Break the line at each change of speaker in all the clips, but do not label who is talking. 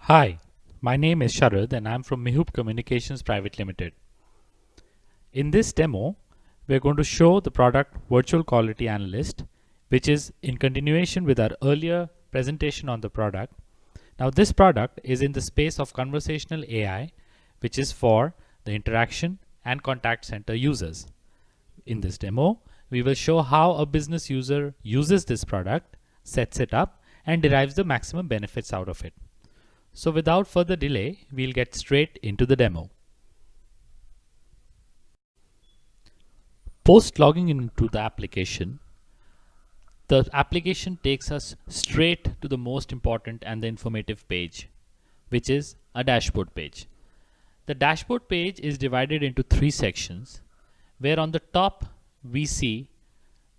Hi, my name is Sharad and I'm from Mihup Communications Private Limited. In this demo, we're going to show the product Virtual Quality Analyst, which is in continuation with our earlier presentation on the product. Now this product is in the space of conversational AI, which is for the interaction and contact center users. In this demo, we will show how a business user uses this product, sets it up, and derives the maximum benefits out of it. So without further delay, we'll get straight into the demo. Post logging into the application takes us straight to the most important and the informative page, which is a dashboard page. The dashboard page is divided into three sections, where on the top we see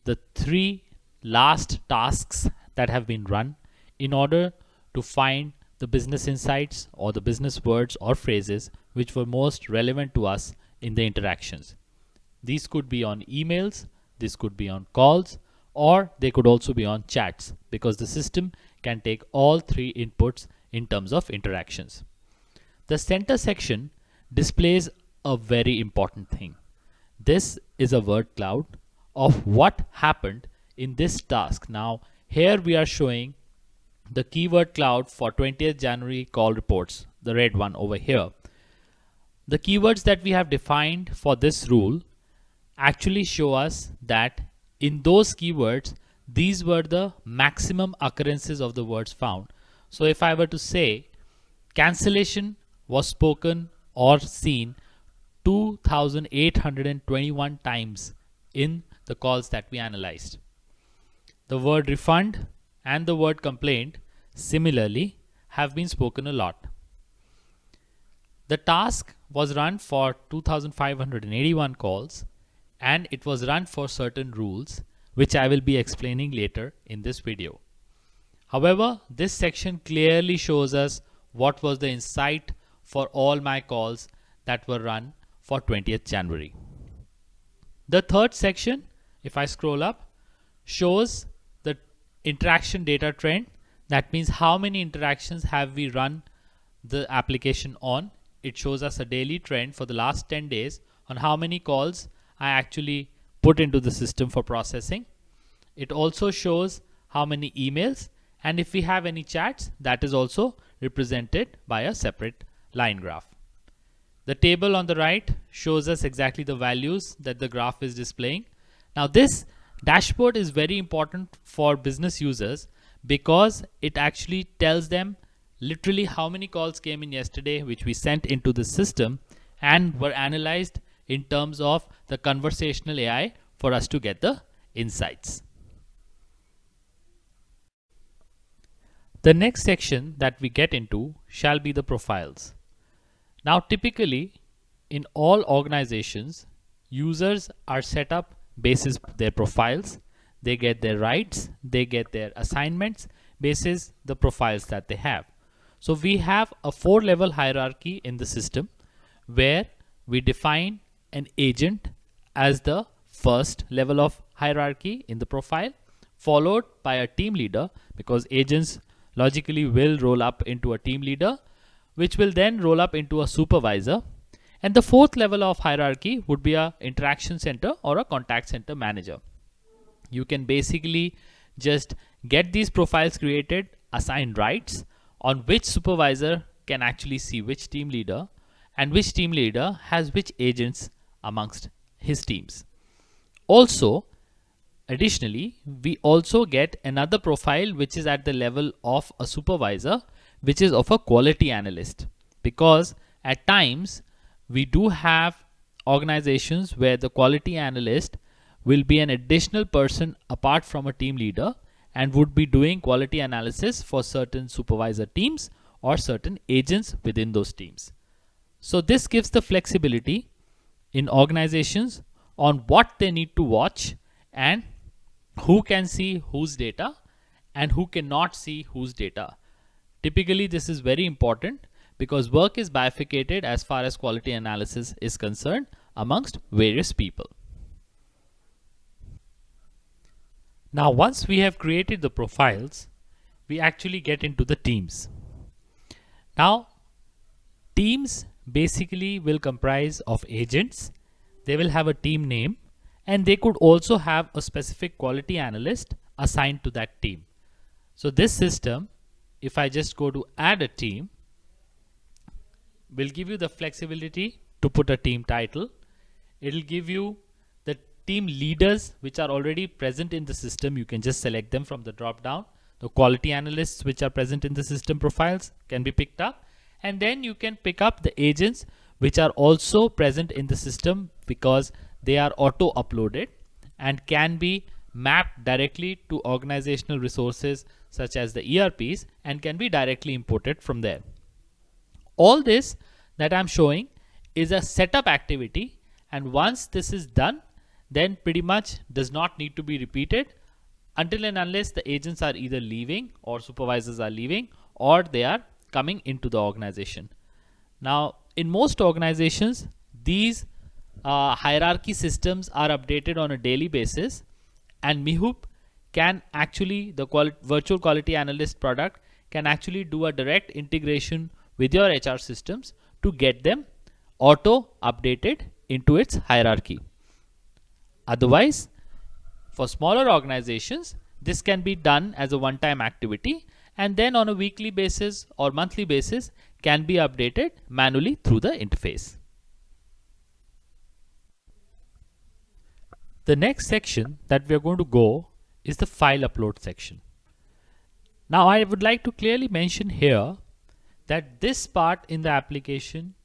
the three last tasks that have been run in order to find the business insights or the business words or phrases which were most relevant to us in the interactions. These could be on emails, this could be on calls, or they could also be on chats because the system can take all three inputs in terms of interactions. The center section displays a very important thing. This is a word cloud of what happened in this task. Now, here we are showing the keyword cloud for 20th January call reports, the red one over here. The keywords that we have defined for this rule actually show us that in those keywords, these were the maximum occurrences of the words found. So if I were to say cancellation was spoken or seen 2,821 times in the calls that we analyzed. The word refund and the word complaint similarly have been spoken a lot. The task was run for 2,581 calls and it was run for certain rules which I will be explaining later in this video. However, this section clearly shows us what was the insight for all my calls that were run for 20th January. The third section, if I scroll up, shows the interaction data trend. That means how many interactions have we run the application on. It shows us a daily trend for the last 10 days on how many calls I actually put into the system for processing. It also shows how many emails, and if we have any chats, that is also represented by a separate line graph. The table on the right shows us exactly the values that the graph is displaying. Now this dashboard is very important for business users because it actually tells them literally how many calls came in yesterday which we sent into the system and were analyzed in terms of the conversational AI for us to get the insights. The next section that we get into shall be the profiles. Now typically in all organizations, users are set up basis their profiles. They get their rights, they get their assignments basis the profiles that they have. So we have a 4-level hierarchy in the system where we define an agent as the first level of hierarchy in the profile, followed by a team leader, because agents logically will roll up into a team leader, which will then roll up into a supervisor. And the 4th level of hierarchy would be a interaction center or a contact center manager. You can basically just get these profiles created, assign rights on which supervisor can actually see which team leader and which team leader has which agents amongst his teams. Also, additionally, we also get another profile which is at the level of a supervisor, which is of a quality analyst, because at times we do have organizations where the quality analyst will be an additional person apart from a team leader and would be doing quality analysis for certain supervisor teams or certain agents within those teams. So this gives the flexibility in organizations on what they need to watch and who can see whose data and who cannot see whose data. Typically, this is very important because work is bifurcated as far as quality analysis is concerned amongst various people. Now, once we have created the profiles, we actually get into the teams. Now, teams basically will comprise of agents. They will have a team name, and they could also have a specific quality analyst assigned to that team. So this system, if I just go to add a team, will give you the flexibility to put a team title. It'll give you the team leaders which are already present in the system. You can just select them from the drop down. The quality analysts which are present in the system profiles can be picked up, and then you can pick up the agents which are also present in the system because they are auto uploaded and can be mapped directly to organizational resources such as the ERPs and can be directly imported from there. All this that I'm showing is a setup activity, and once this is done, then pretty much does not need to be repeated until and unless the agents are either leaving or supervisors are leaving or they are coming into the organization. Now, in most organizations, these hierarchy systems are updated on a daily basis, and Mihup can actually, the virtual quality analyst product can actually do a direct integration with your HR systems to get them auto updated into its hierarchy. Otherwise, for smaller organizations, this can be done as a one-time activity, and then on a weekly basis or monthly basis can be updated manually through the interface. The next section that we are going to go is the file upload section. Now, I would like to clearly mention here that this part in the application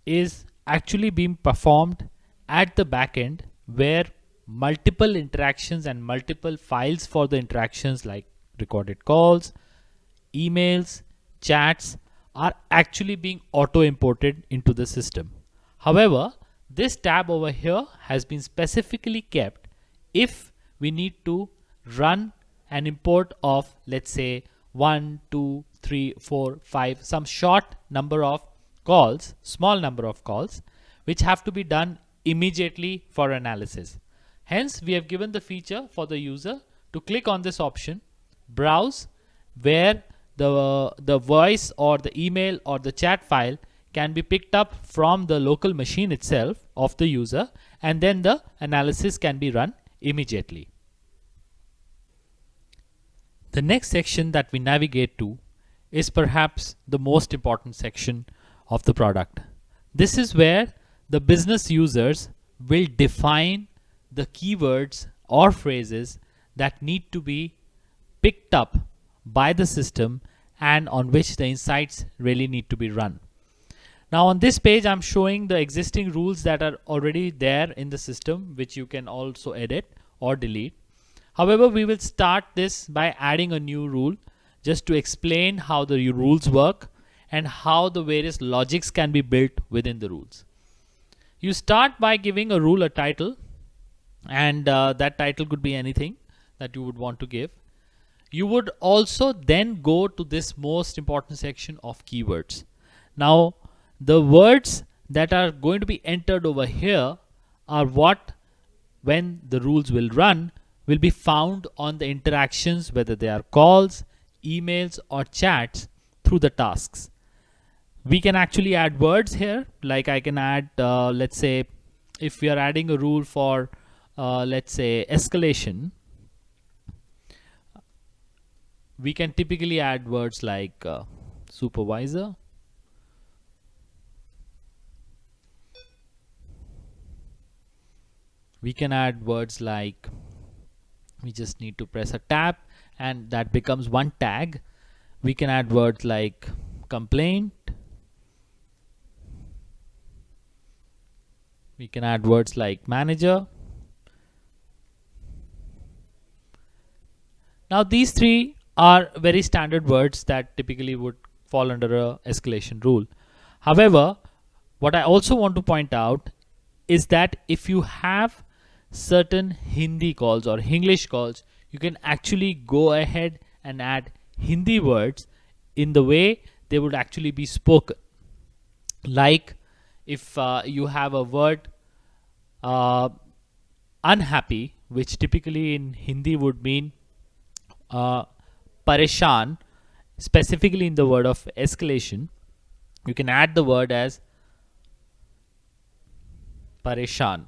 is actually being performed at the back end, where multiple interactions and multiple files for the interactions like recorded calls, emails, chats are actually being auto imported into the system. However, this tab over here has been specifically kept if we need to run an import of, let's say, 1, 2, 3, 4, 5, some short number of calls, small number of calls, which have to be done immediately for analysis. Hence, we have given the feature for the user to click on this option, browse, where the voice or the email or the chat file can be picked up from the local machine itself of the user, and then the analysis can be run immediately. The next section that we navigate to is perhaps the most important section of the product. This is where the business users will define the keywords or phrases that need to be picked up by the system and on which the insights really need to be run. Now, on this page, I'm showing the existing rules that are already there in the system, which you can also edit or delete. However, we will start this by adding a new rule just to explain how the rules work and how the various logics can be built within the rules. You start by giving a rule a title, and that title could be anything that you would want to give. You would also then go to this most important section of keywords. Now, the words that are going to be entered over here are what, when the rules will run, will be found on the interactions, whether they are calls, emails or chats through the tasks. We can actually add words here, like I can add, let's say, if we are adding a rule for, let's say, escalation, we can typically add words like supervisor, we can add words like, we just need to press a tab and that becomes one tag. We can add words like complaint, we can add words like manager. Now, these three are very standard words that typically would fall under a escalation rule. However, what I also want to point out is that if you have certain Hindi calls or English calls, you can actually go ahead and add Hindi words in the way they would actually be spoken. Like if you have a word unhappy, which typically in Hindi would mean pareshan, specifically in the word of escalation, you can add the word as pareshan.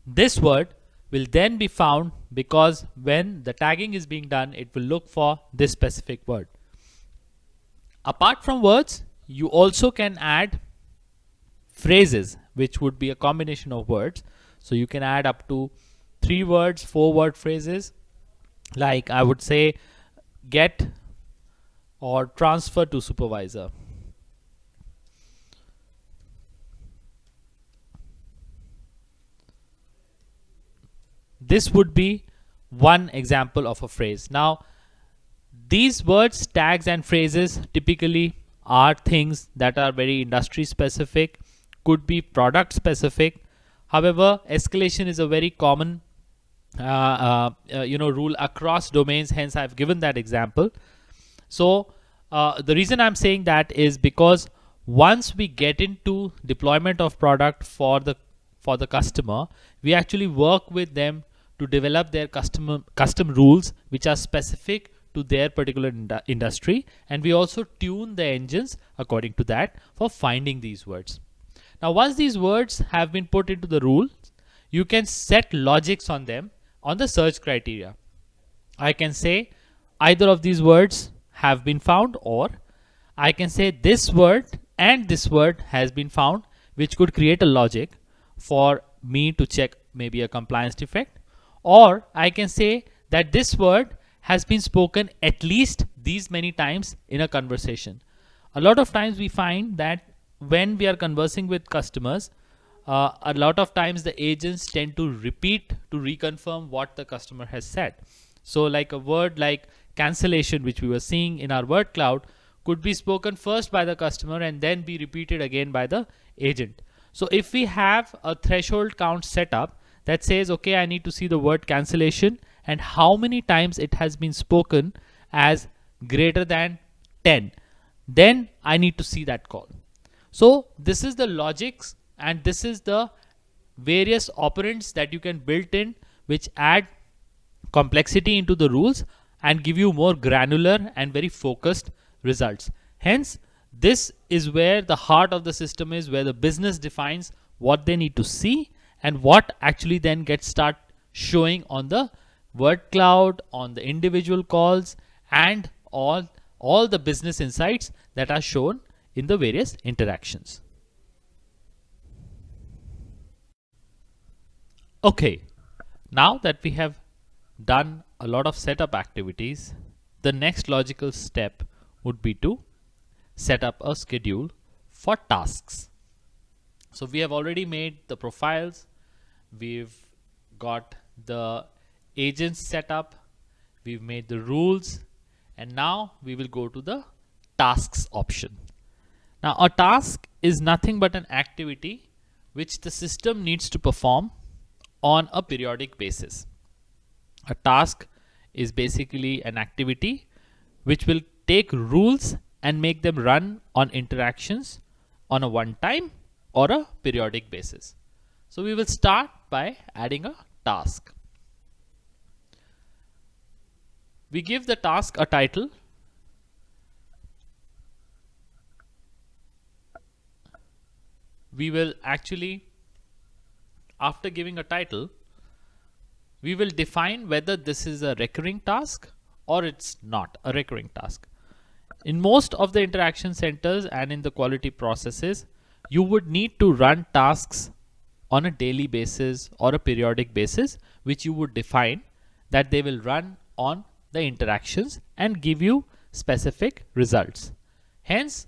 This word will then be found because when the tagging is being done, it will look for this specific word. Apart from words, you also can add phrases, which would be a combination of words. So you can add up to 3 words, 4 word phrases, like I would say get or transfer to supervisor. This would be one example of a phrase. Now, these words, tags, and phrases typically are things that are very industry specific, could be product specific. However, escalation is a very common rule across domains. Hence, I've given that example. So the reason I'm saying that is because once we get into deployment of product for the customer, we actually work with them to develop their custom rules which are specific to their particular industry, and we also tune the engines according to that for finding these words. Now, once these words have been put into the rules, you can set logics on them on the search criteria. I can say either of these words have been found, or I can say this word and this word has been found, which could create a logic for me to check maybe a compliance defect. Or I can say that this word has been spoken at least these many times in a conversation. A lot of times we find that when we are conversing with customers, a lot of times the agents tend to repeat to reconfirm what the customer has said. So like a word like cancellation, which we were seeing in our word cloud, could be spoken first by the customer and then be repeated again by the agent. So if we have a threshold count set up that says, okay, I need to see the word cancellation and how many times it has been spoken as greater than 10, then I need to see that call. So this is the logics, and this is the various operands that you can build in, which add complexity into the rules and give you more granular and very focused results. Hence, this is where the heart of the system is, where the business defines what they need to see and what actually then gets start showing on the word cloud, on the individual calls, and all the business insights that are shown in the various interactions. Okay, now that we have done a lot of setup activities, the next logical step would be to set up a schedule for tasks. So we have already made the profiles, we've got the agents set up, we've made the rules, and now we will go to the tasks option. Now, a task is nothing but an activity which the system needs to perform on a periodic basis. A task is basically an activity which will take rules and make them run on interactions on a one-time or a periodic basis. So we will start by adding a task. We give the task a title. We will actually, after giving a title, we will define whether this is a recurring task or it's not a recurring task. In most of the interaction centers and in the quality processes, you would need to run tasks on a daily basis or a periodic basis, which you would define that they will run on the interactions and give you specific results. Hence,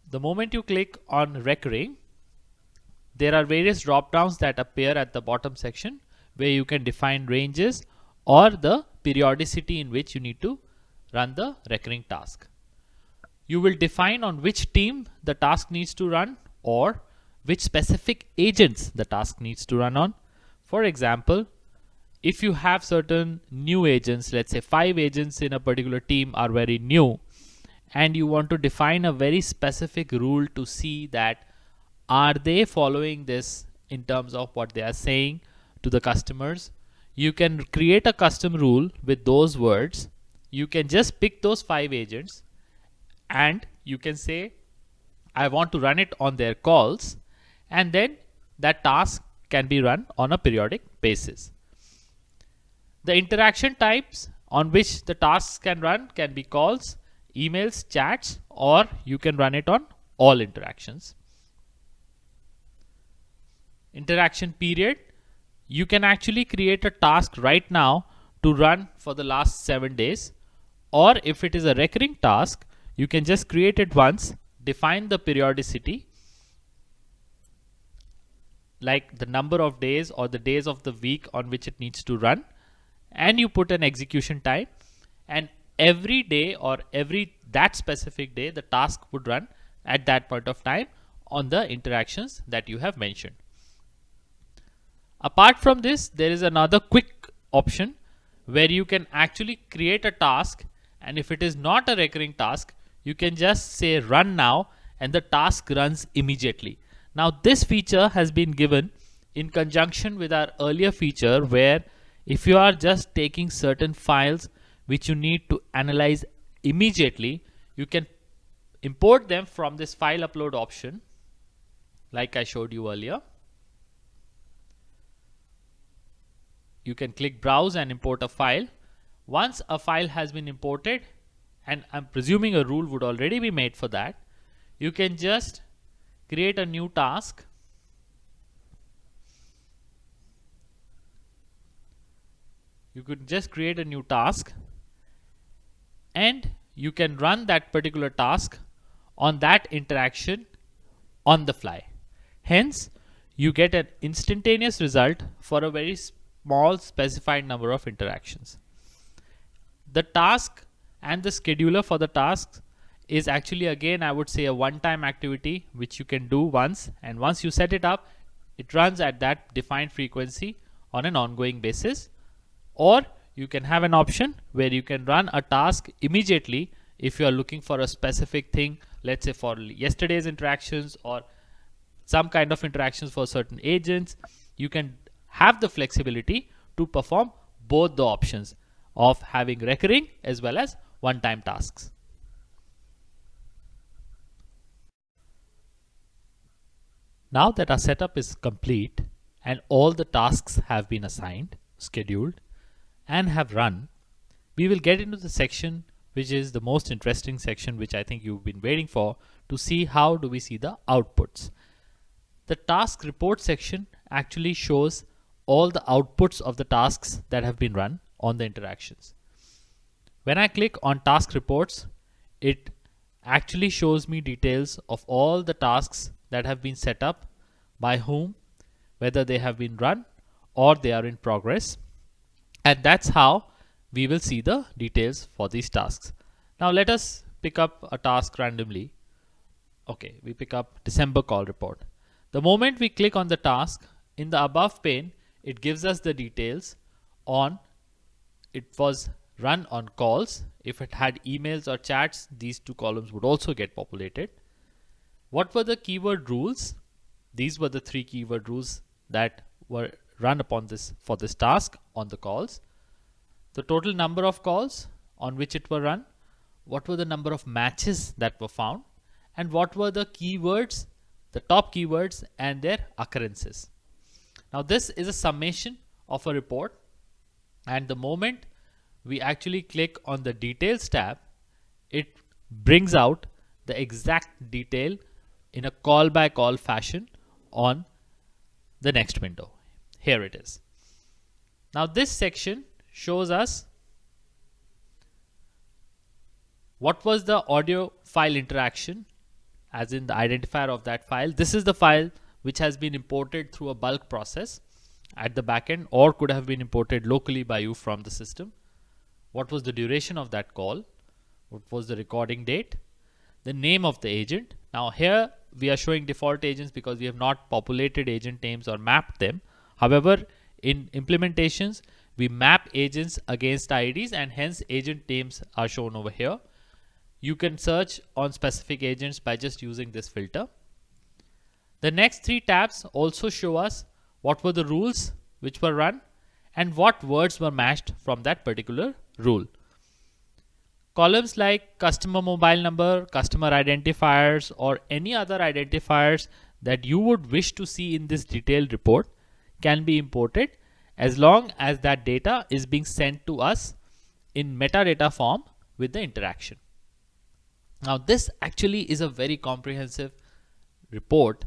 the moment you click on recurring, there are various drop downs that appear at the bottom section where you can define ranges or the periodicity in which you need to run the recurring task. You will define on which team the task needs to run or which specific agents the task needs to run on. For example, if you have certain new agents, let's say 5 agents in a particular team are very new, and you want to define a very specific rule to see that are they following this in terms of what they are saying to the customers, you can create a custom rule with those words. You can just pick those 5 agents, and you can say I want to run it on their calls, and then that task can be run on a periodic basis. The interaction types on which the tasks can run can be calls, emails, chats, or you can run it on all interactions. Interaction period, you can actually create a task right now to run for the last 7 days, or if it is a recurring task, you can just create it once, define the periodicity like the number of days or the days of the week on which it needs to run, and you put an execution time, and every day or every that specific day the task would run at that point of time on the interactions that you have mentioned. Apart from this, there is another quick option where you can actually create a task, and if it is not a recurring task, you can just say run now and the task runs immediately. Now this feature has been given in conjunction with our earlier feature where if you are just taking certain files which you need to analyze immediately, you can import them from this file upload option like I showed you earlier. You can click browse and import a file. Once a file has been imported, and I'm presuming a rule would already be made for that, you can just create a new task. You could just create a new task and you can run that particular task on that interaction on the fly. Hence, you get an instantaneous result for a very small specified number of interactions. The task and the scheduler for the tasks is actually, again, I would say a one-time activity which you can do once, and once you set it up, it runs at that defined frequency on an ongoing basis. Or you can have an option where you can run a task immediately if you are looking for a specific thing, let's say for yesterday's interactions or some kind of interactions for certain agents. You can have the flexibility to perform both the options of having recurring as well as one-time tasks. Now that our setup is complete and all the tasks have been assigned, scheduled, and have run, we will get into the section which is the most interesting section, which I think you've been waiting for, to see how do we see the outputs. The task report section actually shows all the outputs of the tasks that have been run on the interactions. When I click on task reports, it actually shows me details of all the tasks that have been set up, by whom, whether they have been run or they are in progress. And that's how we will see the details for these tasks. Now let us pick up a task randomly. Okay, we pick up December call report. The moment we click on the task, in the above pane, it gives us the details on it was run on calls. If it had emails or chats, these two columns would also get populated. What were the keyword rules? These were the 3 keyword rules that were run upon this for this task on the calls. The total number of calls on which it were run, what were the number of matches that were found, and what were the keywords, the top keywords and their occurrences. Now this is a summation of a report, and the moment we actually click on the details tab, it brings out the exact detail in a call by call fashion on the next window. Here it is. Now this section shows us what was the audio file interaction, as in the identifier of that file. This is the file which has been imported through a bulk process at the backend, or could have been imported locally by you from the system. What was the duration of that call? What was the recording date? The name of the agent. Now here we are showing default agents because we have not populated agent names or mapped them. However, in implementations, we map agents against IDs, and hence agent names are shown over here. You can search on specific agents by just using this filter. The next 3 tabs also show us what were the rules which were run and what words were matched from that particular rule. Columns like customer mobile number, customer identifiers, or any other identifiers that you would wish to see in this detailed report can be imported as long as that data is being sent to us in metadata form with the interaction. Now this actually is a very comprehensive report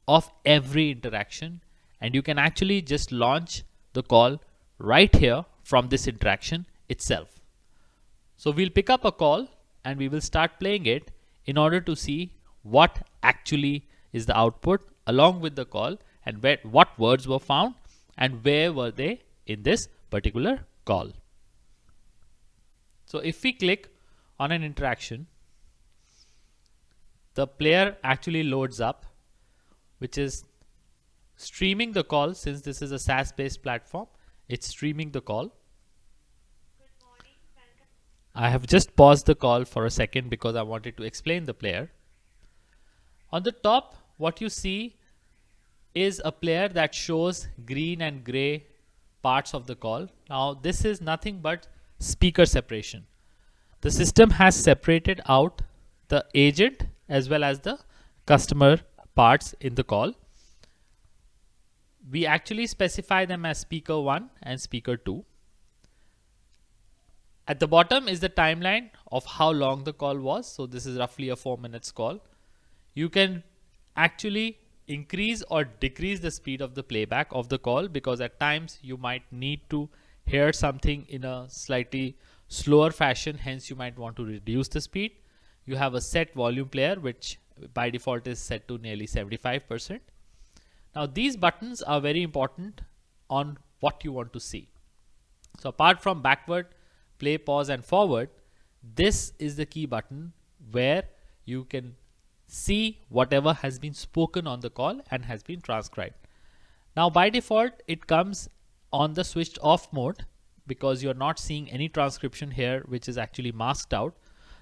of every interaction, and you can actually just launch the call right here from this interaction itself. So we'll pick up a call and we will start playing it in order to see what actually is the output along with the call, and what words were found and where were they in this particular call. So if we click on an interaction, the player actually loads up, which is streaming the call. Since this is a SaaS based platform, it's streaming the call. I have just paused the call for a second because I wanted to explain the player. On the top, what you see is a player that shows green and gray parts of the call. Now this is nothing but speaker separation. The system has separated out the agent as well as the customer parts in the call. We actually specify them as speaker 1 and speaker 2. At the bottom is the timeline of how long the call was. So this is roughly a 4 minutes call. You can actually increase or decrease the speed of the playback of the call, because at times you might need to hear something in a slightly slower fashion, hence you might want to reduce the speed. You have a set volume player which by default is set to nearly 75%. Now these buttons are very important on what you want to see. So apart from backward, play, pause and forward, this is the key button where you can see whatever has been spoken on the call and has been transcribed. Now by default it comes on the switched off mode because you're not seeing any transcription here, which is actually masked out.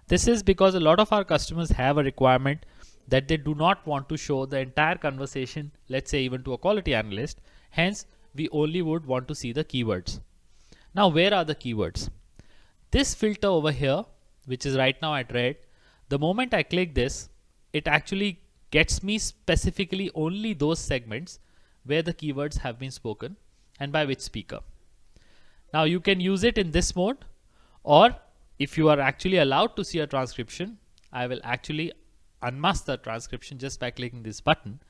This is because a lot of our customers have a requirement that they do not want to show the entire conversation, let's say even to a quality analyst. Hence we only would want to see the keywords. Now where are the keywords? This filter over here, which is right now at red, the moment I click this, it actually gets me specifically only those segments where the keywords have been spoken and by which speaker. Now you can use it in this mode, or if you are actually allowed to see a transcription, I will actually unmask the transcription just by clicking this button.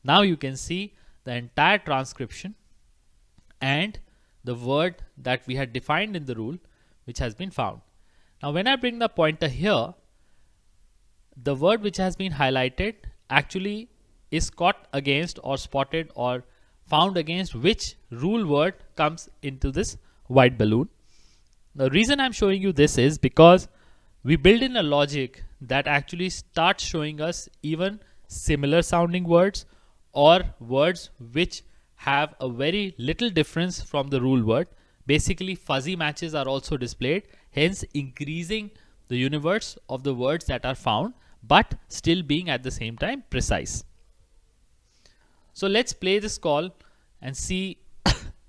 Now you can see the entire transcription and the word that we had defined in the rule, which has been found. Now when I bring the pointer here, the word which has been highlighted actually is caught against or spotted or found against which rule word comes into this white balloon. The reason I'm showing you this is because we build in a logic that actually starts showing us even similar sounding words or words which have a very little difference from the rule word. Basically fuzzy matches are also displayed, hence increasing the universe of the words that are found but still being at the same time precise. So let's play this call and see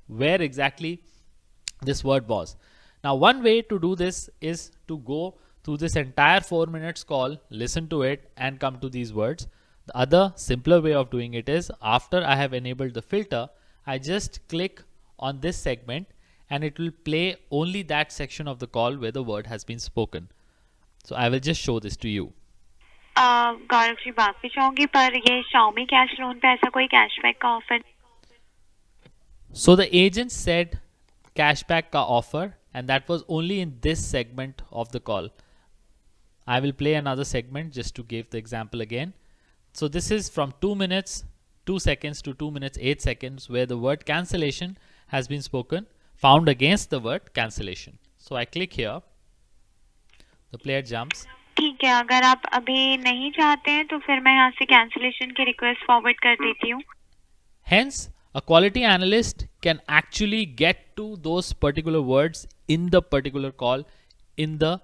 where exactly this word was. Now one way to do this is to go through this entire 4 minutes call, listen to it and come to these words. The other simpler way of doing it is, after I have enabled the filter, I just click on this segment and it will play only that section of the call where the word has been spoken. So I will just show this to you.
Gaurav ji माफी चाहूंगी पर ये Xiaomi cash loan पे ऐसा कोई cashback का offer.
So the agent said cashback ka offer, and that was only in this segment of the call. I will play another segment just to give the example again. So this is from 2 minutes 2 seconds to 2 minutes 8 seconds where the word cancellation has been spoken, found against the word cancellation. So I click here, the player jumps.
ठीक है, अगर आप अभी नहीं चाहते हैं तो फिर मैं यहाँ से कैंसिलेशन की रिक्वेस्ट फॉरवर्ड कर देती हूँ.
Hence, a quality analyst can actually get to those particular words in the particular call in the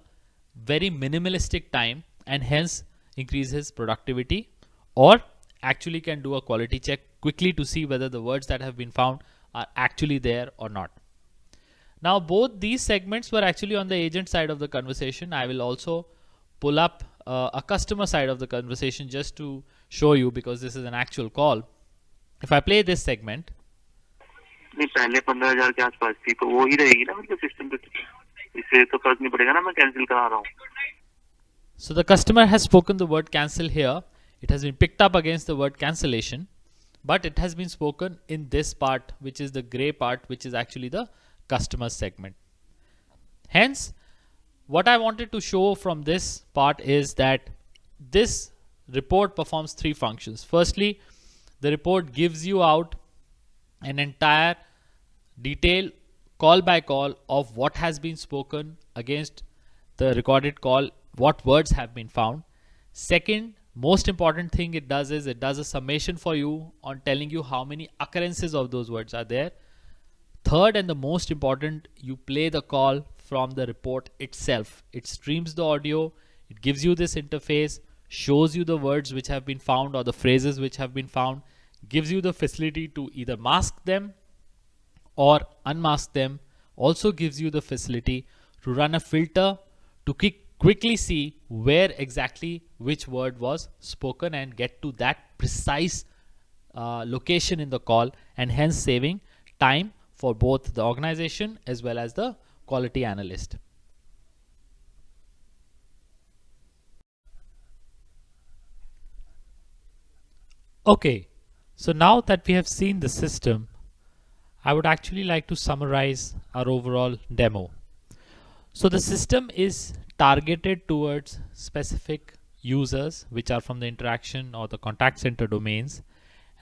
very minimalistic time, and hence increase his productivity, or actually can do a quality check quickly to see whether the words that have been found are actually there or not. Now both these segments were actually on the agent side of the conversation. I will also pull up a customer side of the conversation just to show you, because this is an actual call. If I play this segment,
नहीं पहले 15,000 के आसपास थी तो वो ही रहेगी ना, मतलब सिस्टम पे इससे तो फर्क नहीं पड़ेगा ना, मैं कैंसिल करा रहा हूँ.
so the customer has spoken the word cancel here. It has been picked up against the word cancellation, but it has been spoken in this part, which is the gray part, which is actually the customer segment. Hence, what I wanted to show from this part is that this report performs three functions. Firstly, the report gives you out an entire detail call by call of what has been spoken against the recorded call, what words have been found. Second, most important thing it does is it does a summation for you on telling you how many occurrences of those words are there. Third, and the most important, you play the call from the report itself. It streams the audio, it gives you this interface, shows you the words which have been found or the phrases which have been found, gives you the facility to either mask them or unmask them, also gives you the facility to run a filter to quickly see where exactly which word was spoken and get to that precise location in the call, and hence saving time for both the organization as well as the quality analyst. Okay, so now that we have seen the system, I would actually like to summarize our overall demo. So the system is targeted towards specific users which are from the interaction or the contact center domains,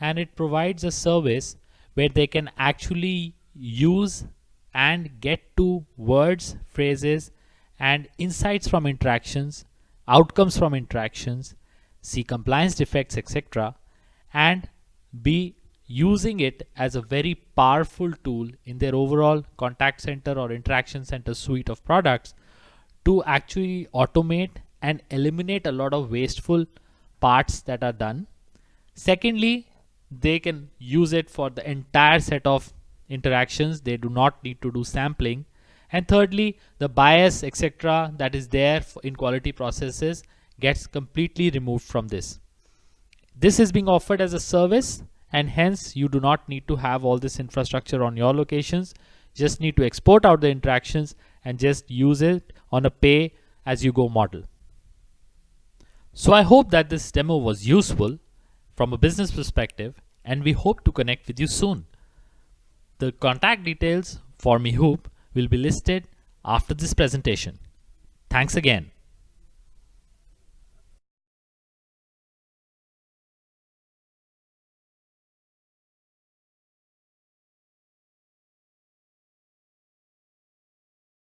and it provides a service where they can actually use and get to words, phrases, and insights from interactions, outcomes from interactions, see compliance defects, etc., and be using it as a very powerful tool in their overall contact center or interaction center suite of products to actually automate and eliminate a lot of wasteful parts that are done. Secondly, they can use it for the entire set of interactions. They do not need to do sampling. And thirdly, the bias, etc., that is there in quality processes gets completely removed from this. This is being offered as a service, and hence you do not need to have all this infrastructure on your locations. Just need to export out the interactions and just use it on a pay as you go model. So I hope that this demo was useful from a business perspective, and we hope to connect with you soon. The contact details for Mihup will be listed after this presentation. Thanks again.